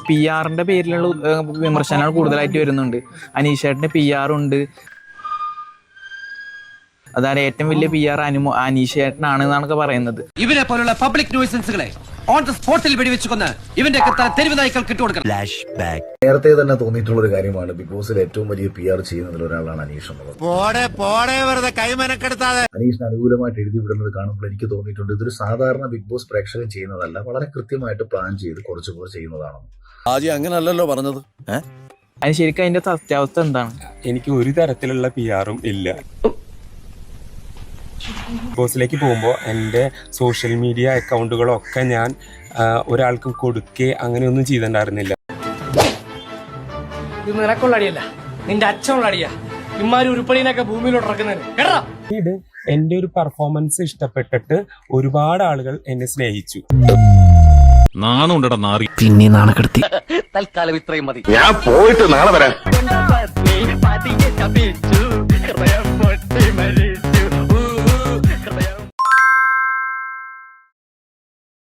PR-ന്റെ പേരിലുള്ള വിമർശനങ്ങൾ കൂടുതലായിട്ട് വരുന്നുണ്ട്. അനീഷേട്ടന് PR ഉണ്ട്, അതായത് ഏറ്റവും വലിയ PR അനീഷേട്ടനാണ് എന്നാണ് പറയുന്നത്. ഇവരെ പോലുള്ള പബ്ലിക് ന്യൂസൻസുകളെ ഓൺ ദ സ്പോട്ടിൽ വെടിവെച്ചുകൊന്ന് ഇവന്റെ തെരുവ് നായ്ക്കൾക്ക് ഇട്ടുകൊടുക്കണം. നേരത്തെ തന്നെ തോന്നിയിട്ടുള്ള ഒരു കാര്യമാണ് ബിഗ് ബോസിൽ ഏറ്റവും വലിയ PR ചെയ്യുന്നതിൽ ഒരാളാണ് അനീഷ് എന്നുള്ളത്. അനീഷിന് അനുകൂലമായിട്ട് എഴുതി വിടുന്നത് കാണുമ്പോൾ എനിക്ക് തോന്നിയിട്ടുണ്ട് ഇതൊരു സാധാരണ ബിഗ് ബോസ് പ്രേക്ഷകൻ ചെയ്യുന്നതല്ല, വളരെ കൃത്യമായിട്ട് പ്ലാൻ ചെയ്ത് കുറച്ച് പേർ ചെയ്യുന്നതാണെന്ന്. അങ്ങനല്ലല്ലോ പറഞ്ഞത്. അതിന് ശരിക്കും അതിന്റെ സത്യാവസ്ഥ എന്താണ്? എനിക്ക് ഒരു തരത്തിലുള്ള PR-ഉം ഇല്ല. ബോസിലേക്ക് പോകുമ്പോൾ എൻ്റെ സോഷ്യൽ മീഡിയ അക്കൗണ്ടുകളൊക്കെ ഞാൻ ഒരാൾക്കും കൊടുക്കേ അങ്ങനെയൊന്നും ചെയ്തിട്ടുണ്ടായിരുന്നില്ല. ഇത് നിനക്കുള്ള അടിയല്ല, നിന്റെ അച്ഛനുള്ള അടിയാ. ഇമാര് ഉരുപ്പടിനൊക്കെ ഭൂമിയിലോട്ട് ഇറക്കുന്നത്. എൻ്റെ ഒരു പെർഫോമൻസ് ഇഷ്ടപ്പെട്ടിട്ട് ഒരുപാട് ആളുകൾ എന്നെ സ്നേഹിച്ചു. പിന്നെ നാണക്കെടുത്തി. തൽക്കാലം ഇത്രയും മതി. ഞാൻ പോയിട്ട് നാളെ വരാം.